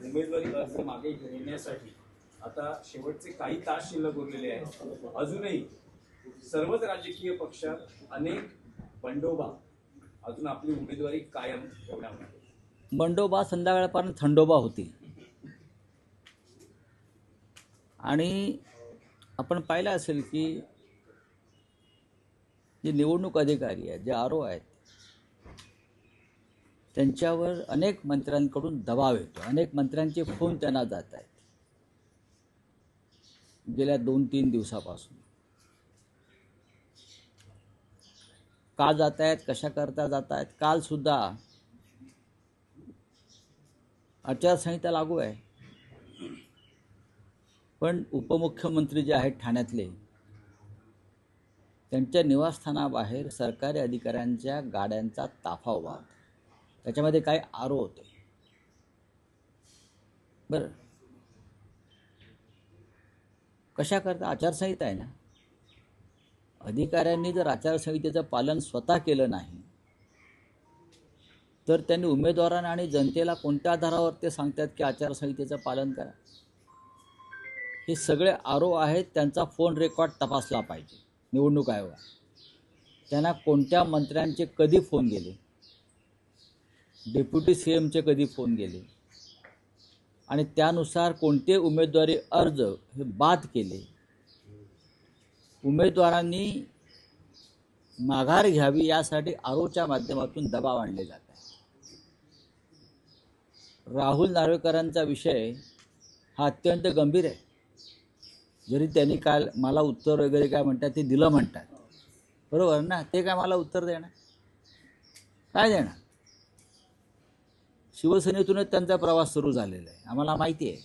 उमेदवारी अर्ज मागे घेण्यासाठी आता शेवटचे काही तास शिल्लक उरलेले आहेत. अजूनही सर्वच राजकीय पक्षात अनेक बंडोबा अजून आपली उमेदवारी कायम ठेवण्यामध्ये. बंडोबा संध्याकाळपर्यंत थंडोबा होती. आणि आपण पाहिलं असेल की जे निवडणूक अधिकारी आहेत, जे आरओ आहेत, त्यांच्यावर अनेक मंत्र्यांकडून दबाव येतो. अनेक मंत्र्यांचे फोन त्यांना जात आहेत गेल्या 2-3 दिवसापासून. का जात आहेत, कशा करता जात आहेत. काल सुद्धा आचारसंहिता लागू आहे, पण उपमुख्यमंत्री जे आहेत ठाण्यातले, त्यांच्या निवासस्थानाबाहेर सरकारी अधिकाऱ्यांच्या गाड्यांचा ताफा उभा होता. त्याच्यामध्ये काही आरो होते. बरं, कशा करता? आचारसंहिता आहे ना. अधिकाऱ्यांनी जर आचारसंहितेचं पालन स्वतः केलं नाही तर त्यांनी उमेदवारांना आणि जनतेला कोणत्या आधारावर ते सांगतात की आचारसंहितेचं पालन करा? हे सगळे आरो आहेत, त्यांचा फोन रेकॉर्ड तपासला पाहिजे निवडणूक आयोगात. त्यांना कोणत्या मंत्र्यांचे कधी फोन गेले, डेप्युटी CMचे कधी फोन गेले, आणि त्यानुसार कोणते उमेदवारी अर्ज हे बाद केले. उमेदवारांनी माघार घ्यावी यासाठी आरोच्या माध्यमातून दबाव आणले जात आहे. राहुल नार्वेकरांचा विषय हा अत्यंत गंभीर आहे. जरी त्यांनी काल मला उत्तर वगैरे काय म्हणतात ते दिलं म्हणतात, बरोबर ना. ते काय मला उत्तर देणार, काय देणार? शिवसेनेतूनच त्यांचा प्रवास सुरू झालेला आहे, आम्हाला माहिती आहे.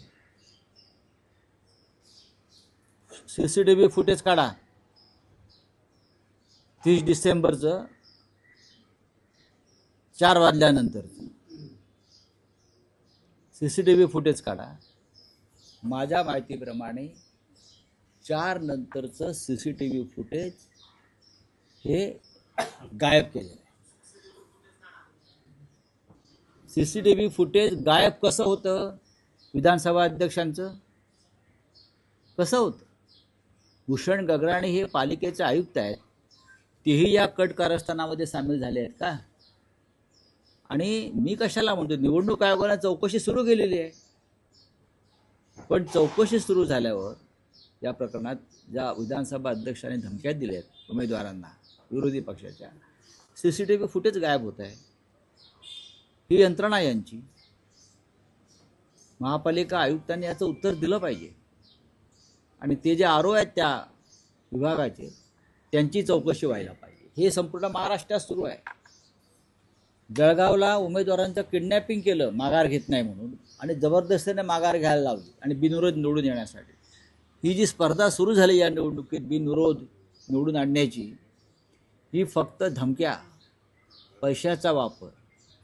CCTV फुटेज काढा 30 डिसेंबरचं 4 वाजल्यानंतर CCTV फुटेज काढा. माझ्या माहितीप्रमाणे 4 नंतरचं CCTV फुटेज हे गायब केलेलं आहे. CCTV फुटेज गायब कसं होतं? विधानसभा अध्यक्षांचं कसं होतं? भूषण गगराणी हे पालिकेचे आयुक्त आहेत, तेही या कट कारस्थानामध्ये सामील झाले आहेत का? आणि मी कशाला म्हणतो, निवडणूक आयोगाने चौकशी सुरू केलेली आहे. पण चौकशी सुरू झाल्यावर या प्रकरणात ज्या विधानसभा अध्यक्षांनी धमक्या दिल्या आहेत उमेदवारांना विरोधी पक्षाच्या, CCTV फुटेज गायब होत आहे. ही यंत्रणा यांची. महापालिका आयुक्तांनी याचं उत्तर दिलं पाहिजे. आणि ते जे आरो आहेत त्या विभागाचे, त्यांची चौकशी व्हायला पाहिजे. हे संपूर्ण महाराष्ट्रात सुरू आहे. जळगावला उमेदवारांचं किडनॅपिंग केलं माघार घेत नाही म्हणून, आणि जबरदस्तीने माघार घ्यायला लावली आणि बिनविरोध निवडून येण्यासाठी. ही जी स्पर्धा सुरू झाली या निवडणुकीत बिनविरोध निवडून आणण्याची, ही फक्त धमक्या, पैशाचा वापर,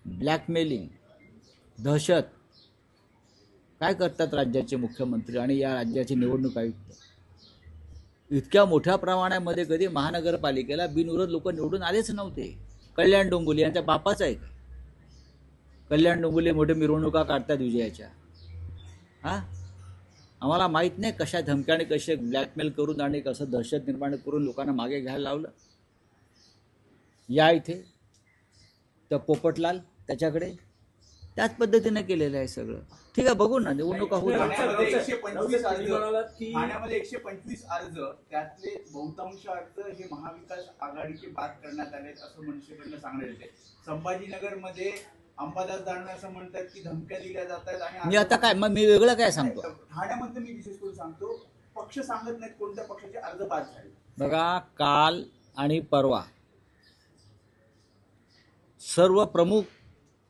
ब्लॅकमेलिंग, दहशत काय करतात राज्याचे मुख्यमंत्री आणि या राज्याचे निवडणूक आयुक्त. इतक्या मोठ्या प्रमाणामध्ये कधी महानगरपालिकेला बिनविरोध लोक निवडून आलेच नव्हते. कल्याण डोंबिवली यांच्या बापाच आहे. कल्याण डोंबिवली मोठे मिरवणुका काढतात विजयाच्या. आम्हाला माहीत नाही कशा धमक्याने, कसे ब्लॅकमेल करून आणि कसं दहशत निर्माण करून लोकांना मागे घ्यायला लावलं. या इथे तर पोपटलाल त्याच्याकडे त्याच पद्धतीने केलेलं आहे सगळं. ठीक आहे, बघू ना निवडणुका होत. ठाण्यामध्ये 125 अर्ज, त्यातले बहुतांश अर्ज हे महाविकास आघाडीचे बाद करण्यात आले असं मनसेकडनं सांगण्यात येते. संभाजीनगरमध्ये अंबादास दानवे असं म्हणतात की धमक्या दिल्या जातात. आणि मी आता काय, मग मी वेगळं काय सांगतो? ठाण्यामध्ये मी विशेष करून सांगतो, पक्ष सांगत नाहीत कोणत्या पक्षाचे अर्ज बाद झाले. बघा, काल आणि परवा सर्व प्रमुख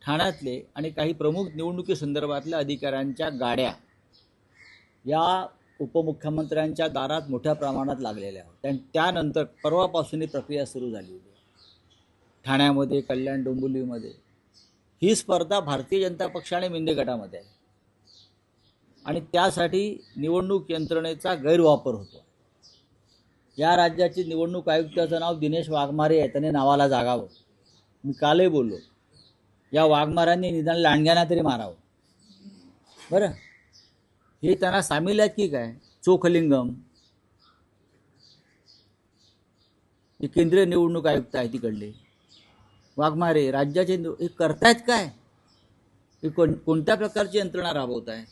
ठाण्यातले आणि काही प्रमुख निवडणुकी संदर्भातल्या अधिकाऱ्यांच्या गाड्या या उपमुख्यमंत्र्यांच्या दारात मोठ्या प्रमाणात लागलेल्या होत्या. त्यानंतर परवापासून ही प्रक्रिया सुरू झाली होती. ठाण्यामध्ये, कल्याण डोंबिवलीमध्ये ही स्पर्धा भारतीय जनता पक्ष आणि मिंदे गटामध्ये आहे. आणि त्यासाठी निवडणूक यंत्रणेचा गैरवापर होतो. या राज्याचे निवडणूक आयुक्ताचं नाव दिनेश वाघमारे आहे. त्याने नावाला जागावं. मी कालही बोललो, या वाघमारांनी निदान लांडग्यांना तरी मारावं. बरं, हे त्यांना सामील आहेत की काय? चोखलिंगम हे केंद्रीय निवडणूक आयुक्त आहे तिकडले, वाघमारे राज्याचे हे करतायत काय? हे कोणत्या प्रकारची यंत्रणा राबवत आहे?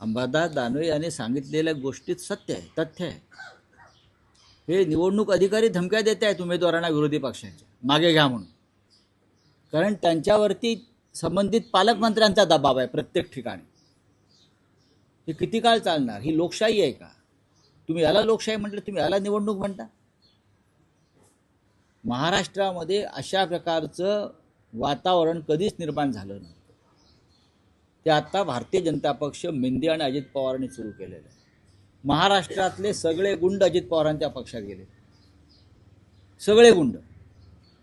अंबादास दानवे यांनी सांगितलेल्या गोष्टीत सत्य आहे, तथ्य आहे. हे निवडणूक अधिकारी धमक्या देत आहेत उमेदवारांना विरोधी पक्षांच्या, मागे घ्या म्हणून. कारण त्यांच्यावरती संबंधित पालकमंत्र्यांचा दबाव आहे प्रत्येक ठिकाणी. हे किती काळ चालणार? ही लोकशाही आहे का? तुम्ही याला लोकशाही म्हटलं, तुम्ही याला निवडणूक म्हणता? महाराष्ट्रामध्ये अशा प्रकारचं वातावरण कधीच निर्माण झालं नाही. ते आता भारतीय जनता पक्ष, मेंदी आणि अजित पवारांनी सुरू केलेलं आहे. महाराष्ट्रातले सगळे गुंड अजित पवारांच्या पक्षात गेले, सगळे गुंड.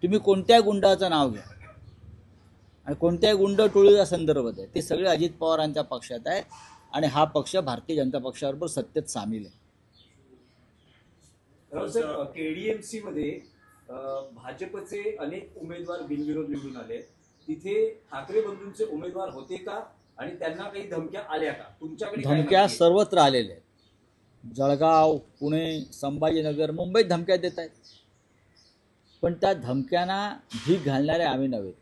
तुम्ही कोणत्या गुंडाचं नाव घ्या आणि कोणत्या गुंड टोळीचा संदर्भात आहे, ते सगळे अजित पवारांच्या पक्षात आहेत आणि हा पक्ष भारतीय जनता पक्षाबरोबर सत्तेत सामील आहे. सर, केडीएमसी मध्ये भाजपचे अनेक उमेदवार बिनविरोध निवडून आले. तिथे ठाकरे बंधूंचे उमेदवार होते का आणि त्यांना काही धमक्या आल्या का? तुमच्याकडे काय धमक्या माहिती आहे? सर्वत्र आलेल्या आहेत. जळगाव, पुणे, संभाजीनगर, मुंबईत धमक्या देत आहेत. पण त्या धमक्यांना भीक घालणारे आम्ही नव्हे,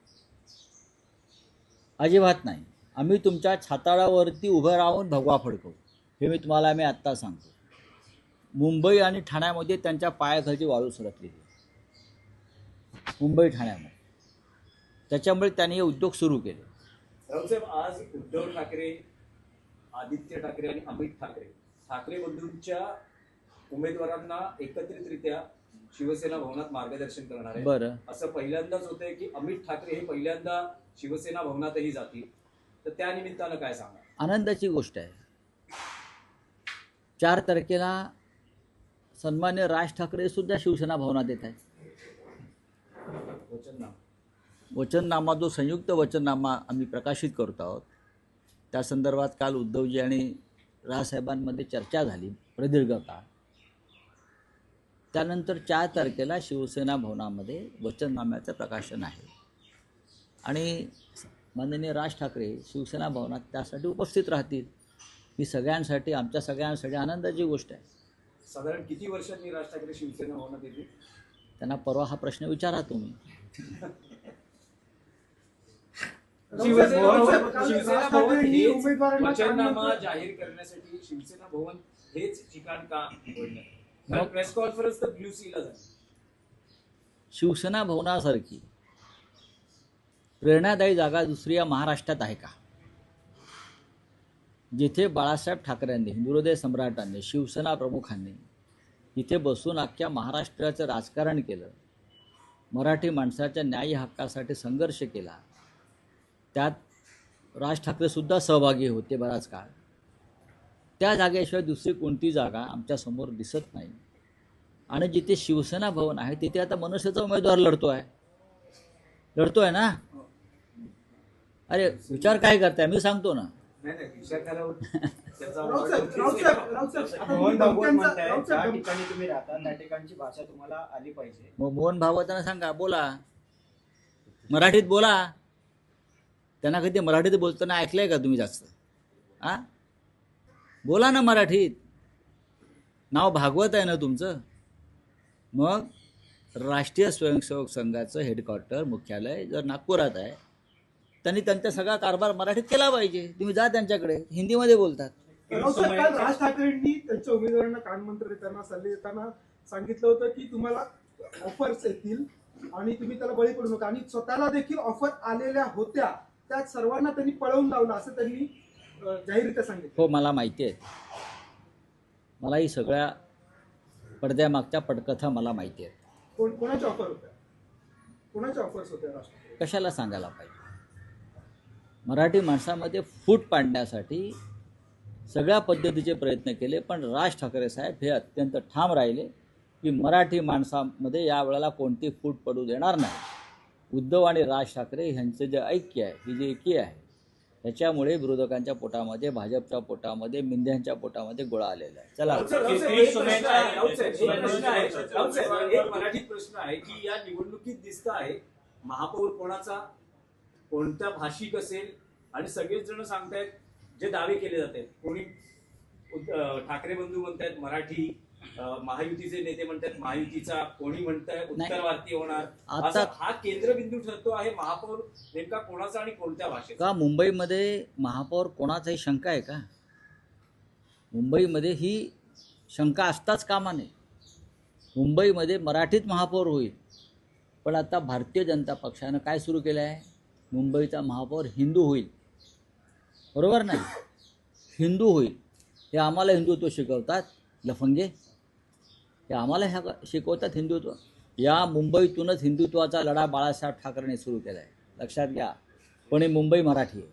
अजिबात नाही. आम्ही तुमच्या छाताडावरती उभं राहून भगवा फडकवू, हे मी आत्ता सांगतो. मुंबई आणि ठाण्यामध्ये त्यांच्या पायाखालची वाळू सरकलेली आहे, मुंबई ठाण्यामध्ये. त्याच्यामुळे त्यांनी हे उद्योग सुरू केले. राऊतसाहेब, आज उद्धव ठाकरे, आदित्य ठाकरे आणि अमित ठाकरे बंधूंच्या उमेदवारांना एकत्रितरित्या शिवसेना भवनात मार्गदर्शन करणार आहे. बरं, असं पहिल्यांदाच होतंय की अमित ठाकरे हे पहिल्यांदा शिवसेना भवनातही जातील. तर त्या निमित्तानं काय सांगा? आनंदाची गोष्ट आहे. 4 तारखेला सन्मान्य राज ठाकरे सुद्धा शिवसेना भवनात येत आहेत. वचननामा, जो संयुक्त वचननामा आम्ही प्रकाशित करतो आहोत, त्या संदर्भात काल उद्धवजी आणि राजसाहेबांमध्ये चर्चा झाली प्रदीर्घ काळ. त्यानंतर 4 तारखेला शिवसेना भवनामध्ये वचननाम्याचं प्रकाशन आहे आणि माननीय राज ठाकरे शिवसेना भवनात त्यासाठी उपस्थित राहतील. ही सगळ्यांसाठी, आमच्या सगळ्यांसाठी आनंदाची गोष्ट आहे. साधारण किती वर्षांनी राज ठाकरे शिवसेना भवनात येतील? त्यांना परवा हा प्रश्न विचारा तुम्ही. शिवसेना भवन हेच वचननामा जाहीर करण्यासाठी शिवसेना भवन हेच ठिकाण का निवडलं? प्रेस कॉन्फरन्स तर ब्ल्यू सीला झाली. शिवसेना भवनासारखी प्रेरणादायी जागा दुसरी या महाराष्ट्रात आहे का? जिथे बाळासाहेब ठाकरेंनी, हिंदुहृदय सम्राटांनी, शिवसेना प्रमुखांनी इथे बसून अख्ख्या महाराष्ट्राचं राजकारण केलं, मराठी माणसाच्या न्याय हक्कासाठी संघर्ष केला, त्यात राज ठाकरेसुद्धा सहभागी होते बराच काळ. त्या जागेशिवाय दुसरी कोणती जागा आमच्यासमोर दिसत नाही. आणि जिथे शिवसेना भवन आहे तिथे आता मनसेचा उमेदवार लढतोय ना. अरे विचार काय करताय? मी सांगतो ना. मोहन भागवत म्हणताय ज्या ठिकाणी तुम्ही राहता त्या ठिकाणची भाषा तुम्हाला आली पाहिजे. मग मोहन भागवतांना सांगा, बोला मराठीत बोला. त्यांना कधी मराठीत बोलताना ऐकलंय का तुम्ही जास्त? बोला ना मराठीत. नाव भागवत आहे ना तुमचं. मग राष्ट्रीय स्वयंसेवक संघाचं हेडक्वार्टर, मुख्यालय जर नागपुरात आहे, त्यांनी त्यांचा सगळा कारभार मराठीत केला पाहिजे. तुम्ही जा त्यांच्याकडे, हिंदीमध्ये बोलतात. राज ठाकरेंनी त्यांच्या उमेदवारांना कानमंत्र देताना, सल्ले देताना सांगितलं होतं की तुम्हाला ऑफर्स येतील आणि तुम्ही त्याला बळी पडू नका. आणि स्वतःला देखील ऑफर आलेल्या होत्या, त्या सर्वांना त्यांनी पळवून लावलं असं त्यांनी जाहीररित्या सांगितलं. हो, मला माहिती आहे. मला ही सगळ्या पडद्यामागच्या पटकथा मला माहिती आहेत. कोणाच्या ऑफर होत्या? कोणाच्या ऑफर्स होत्या? राज ठाकरे कशाला सांगायला पाहिजे? मराठी माणसामध्ये फूट पाडण्यासाठी सगळ्या पद्धतीचे प्रयत्न केले, पण राज ठाकरे साहेब हे अत्यंत ठाम राहिले की मराठी माणसामध्ये यावेळेला कोणती फूट पडू देणार नाही. उद्धव आणि राज ठाकरे यांचं जे ऐक्य आहे, ही जी एकी आहे, त्याच्यामुळे विरोधकांच्या पोटामध्ये, भाजपच्या पोटामध्ये, मिंद्यांच्या पोटामध्ये गोळा आलेला आहे. चला, एक मराठीत प्रश्न आहे की या निवडणुकीत दिसत आहे महापौर कोणाचा, कोणत्या भाषिक असेल, आणि सगळेच जण सांगतायत जे दावे केले जात आहेत, कोणी ठाकरे बंधू म्हणतायत मराठी, महायुतीचे नेते म्हणतात महायुतीचा, कोणी म्हणताय उत्तर भारतीय होणार, आता- असा हा केंद्रबिंदू ठरतो आहे महापौर नेमका कोणाचा आणि कोणत्या भाषेचा? का मुंबईमध्ये महापौर कोणाचाही शंका आहे का? मुंबईमध्ये ही शंका असताच कामा नये. मुंबईमध्ये मराठीत महापौर होईल. पण आता भारतीय जनता पक्षानं काय सुरू केलं आहे? मुंबईचा महापौर हिंदू होईल. बरोबर नाही? हिंदू होईल. हे आम्हाला हिंदुत्व शिकवतात लफंगे, हे आम्हाला ह्या शिकवतात हिंदुत्व. या मुंबईतूनच हिंदुत्वाचा लढा बाळासाहेब ठाकरेंनी सुरू केला आहे, लक्षात घ्या. पण ही मुंबई मराठी आहे.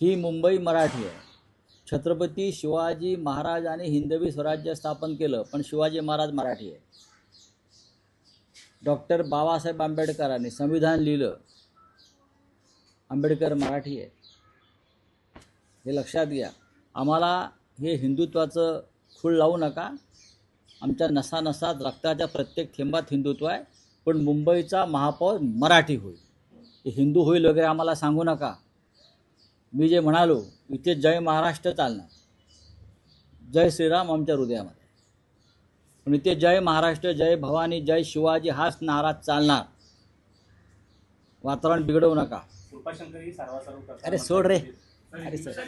ही मुंबई मराठी आहे. छत्रपती शिवाजी महाराजांनी हिंदवी स्वराज्य स्थापन केलं, पण शिवाजी महाराज मराठी आहे. डॉक्टर बाबासाहेब आंबेडकरांनी संविधान लिहिलं, आंबेडकर मराठी आहे. हे लक्षात घ्या. आम्हाला हे हिंदुत्वाचं खूळ लावू नका. आमच्या नसानसात रक्ताच्या प्रत्येक थेंबात हिंदुत्व आहे. पण मुंबईचा महापौर मराठी होईल, हे हिंदू होईल वगैरे आम्हाला सांगू नका. मी जे म्हणालो, इथे जय महाराष्ट्र चालणार, जय श्रीराम आमच्या हृदयामध्ये. पण इथे जय महाराष्ट्र, जय भवानी, जय शिवाजी हाच नारा चालणार. वातावरण बिघडवू नका. कृपाशंकरी सर्वासर्व करतात. अरे सोड रे. अरे सर,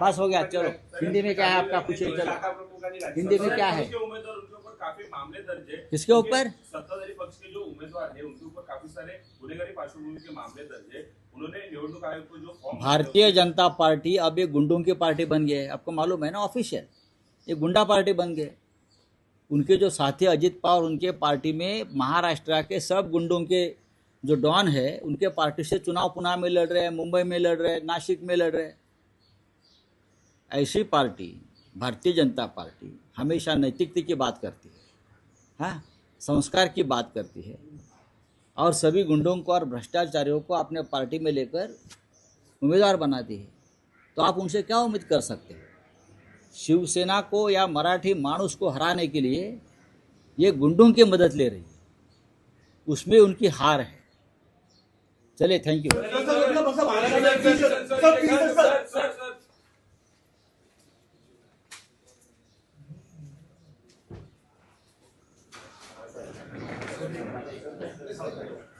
बस हो गया, चलो. हिंदी में क्या है आपका, पूछिए. चलो, हिंदी में क्या है? उम्मीदवार उनके ऊपर काफी मामले दर्ज है. किसके ऊपर? सत्ताधारी पक्ष के जो उम्मीदवार है उनके ऊपर काफी सारे गुनेगारी पार्श्वभूमि के मामले दर्ज है. उन्होंने नियोजक आयोग को जो फॉर्म भारतीय जनता पार्टी अब ये गुंडों की पार्टी बन गई है. आपको मालूम है ना, ऑफिशियल ये गुंडा पार्टी बन गए. उनके जो साथी अजित पवार, उनके पार्टी में महाराष्ट्र के सब गुंडों के जो डॉन है, उनके पार्टी से चुनाव पुणे में लड़ रहे हैं, मुंबई में लड़ रहे हैं, नासिक में लड़ रहे हैं. ऐसी पार्टी भारतीय जनता पार्टी हमेशा नैतिकता की बात करती है, हाँ, संस्कार की बात करती है, और सभी गुंडों को और भ्रष्टाचारियों को अपने पार्टी में लेकर उम्मीदवार बनाती है. तो आप उनसे क्या उम्मीद कर सकते हैं? शिवसेना को या मराठी मानुस को हराने के लिए ये गुंडों की मदद ले रही है, उसमें उनकी हार है. चलिए, थैंक यू. सर